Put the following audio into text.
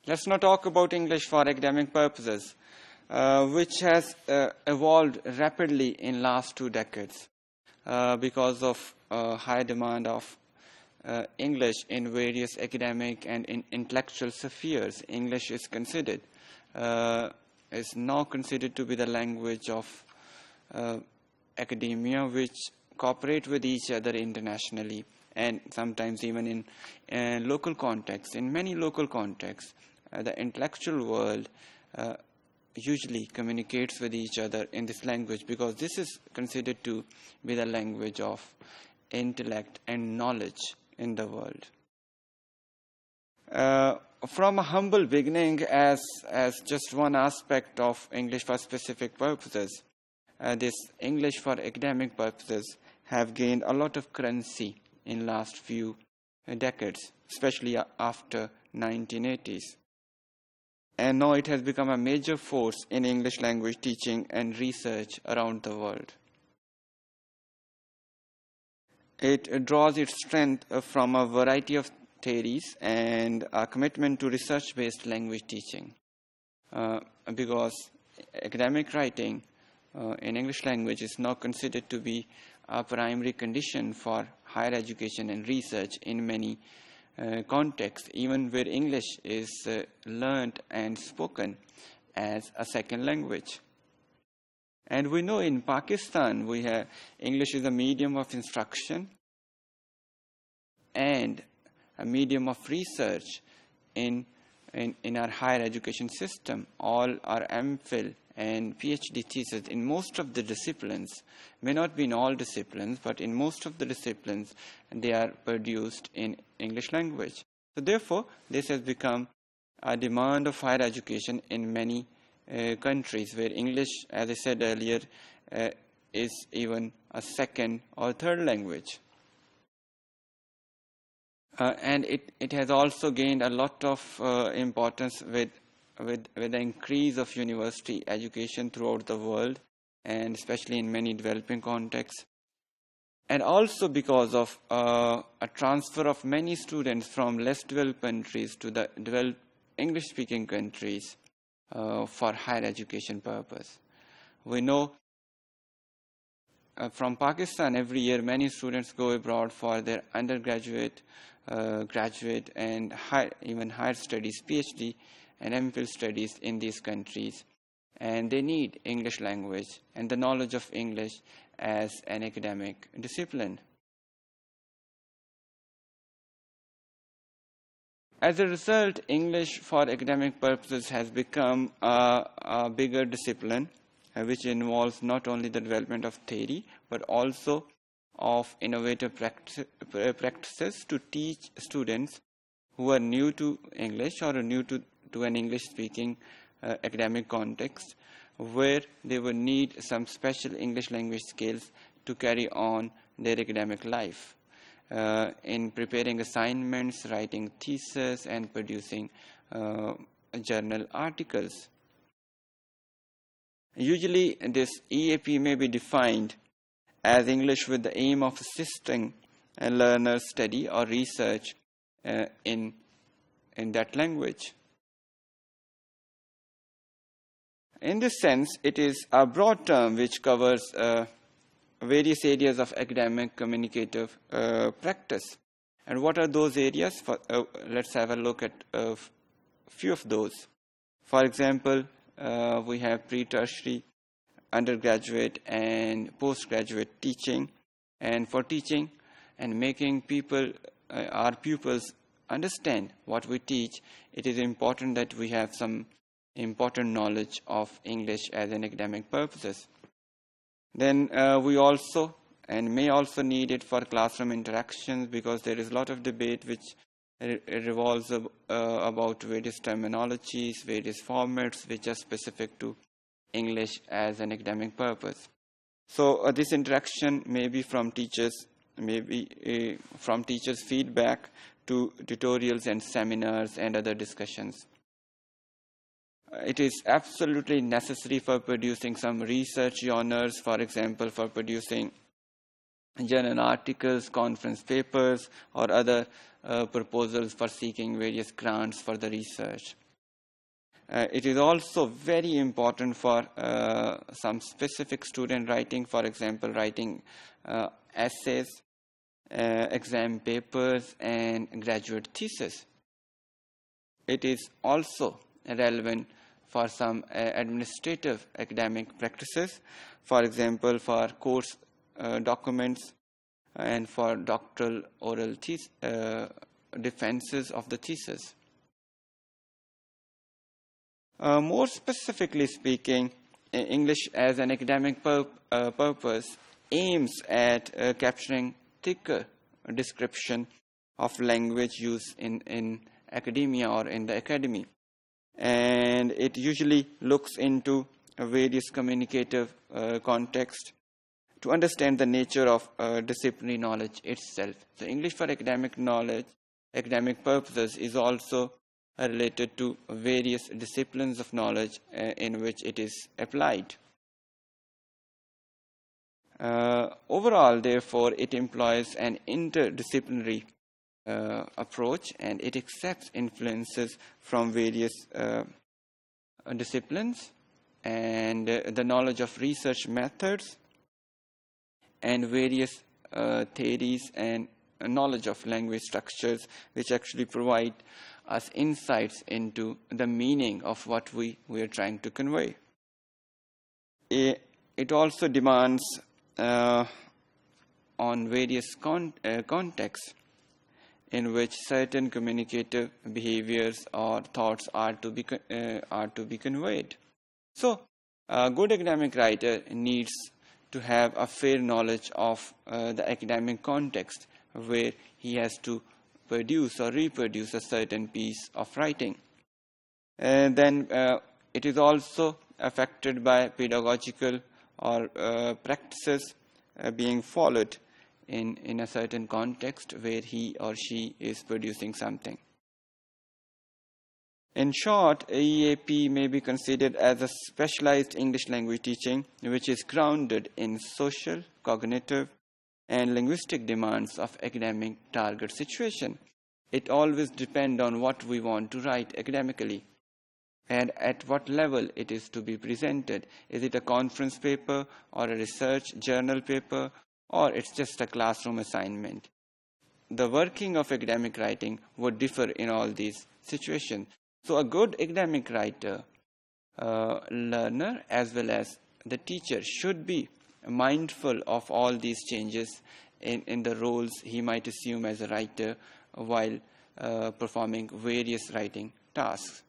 Let's now talk about English for academic purposes, which has evolved rapidly in last 2 decades because of high demand of English in various academic and intellectual spheres. English is now considered to be the language of academia, which cooperate with each other internationally and sometimes even in local contexts. In many local contexts, the intellectual world usually communicates with each other in this language because this is considered to be the language of intellect and knowledge in the world. From a humble beginning as just one aspect of English for specific purposes, this English for academic purposes have gained a lot of currency in last few decades, especially after 1980s. And now it has become a major force in English language teaching and research around the world. It draws its strength from a variety of theories and a commitment to research-based language teaching, because academic writing in English language is now considered to be a primary condition for higher education and research in many contexts, even where English is learned and spoken as a second language. And we know in Pakistan, English is a medium of instruction and a medium of research in our higher education system. All our MPhil and PhD thesis in most of the disciplines, may not be in all disciplines, but in most of the disciplines, they are produced in English language. So therefore, this has become a demand of higher education in many countries where English, as I said earlier, is even a second or third language. And it has also gained a lot of importance with the increase of university education throughout the world, and especially in many developing contexts. And also because of a transfer of many students from less developed countries to the developed English-speaking countries for higher education purpose. We know from Pakistan every year many students go abroad for their undergraduate, graduate and even higher studies, PhD and MPhil studies in these countries. And they need English language and the knowledge of English as an academic discipline. As a result, English for academic purposes has become a bigger discipline, which involves not only the development of theory, but also of innovative practices to teach students who are new to English or are new to an English-speaking academic context, where they will need some special English language skills to carry on their academic life in preparing assignments, writing theses, and producing journal articles. Usually, this EAP may be defined as English with the aim of assisting a learner's study or research in that language. In this sense, it is a broad term which covers various areas of academic communicative practice. And what are those areas? Let's have a look at a few of those. For example, we have pre-tertiary, undergraduate and postgraduate teaching. And for teaching and making our pupils understand what we teach, it is important that we have some important knowledge of English as an academic purposes. Then we also and may also need it for classroom interactions, because there is a lot of debate which revolves about various terminologies, various formats which are specific to English as an academic purpose. So this interaction may be from teachers, from teachers' feedback to tutorials and seminars and other discussions. It is absolutely necessary for producing some research journals, for example, for producing journal articles, conference papers, or other proposals for seeking various grants for the research. It is also very important for some specific student writing, for example, writing essays, exam papers, and graduate thesis. It is also relevant for some administrative academic practices, for example, for course documents and for doctoral oral defenses of the thesis. More specifically speaking, English as an academic purpose aims at capturing thicker description of language use in academia or in the academy. And it usually looks into various communicative contexts to understand the nature of disciplinary knowledge itself. So English for academic knowledge, academic purposes is also related to various disciplines of knowledge in which it is applied. Overall, therefore, it employs an interdisciplinary approach, and it accepts influences from various disciplines and the knowledge of research methods and various theories and knowledge of language structures, which actually provide us insights into the meaning of what we are trying to convey. It also demands on various contexts in which certain communicative behaviors or thoughts are to be conveyed. So, a good academic writer needs to have a fair knowledge of the academic context where he has to produce or reproduce a certain piece of writing. And then it is also affected by pedagogical or practices being followed in a certain context where he or she is producing something. In short, EAP may be considered as a specialized English language teaching which is grounded in social, cognitive, and linguistic demands of academic target situation. It always depends on what we want to write academically and at what level it is to be presented. Is it a conference paper or a research journal paper, or it's just a classroom assignment? The working of academic writing would differ in all these situations. So a good academic writer, learner as well as the teacher should be mindful of all these changes in the roles he might assume as a writer while performing various writing tasks.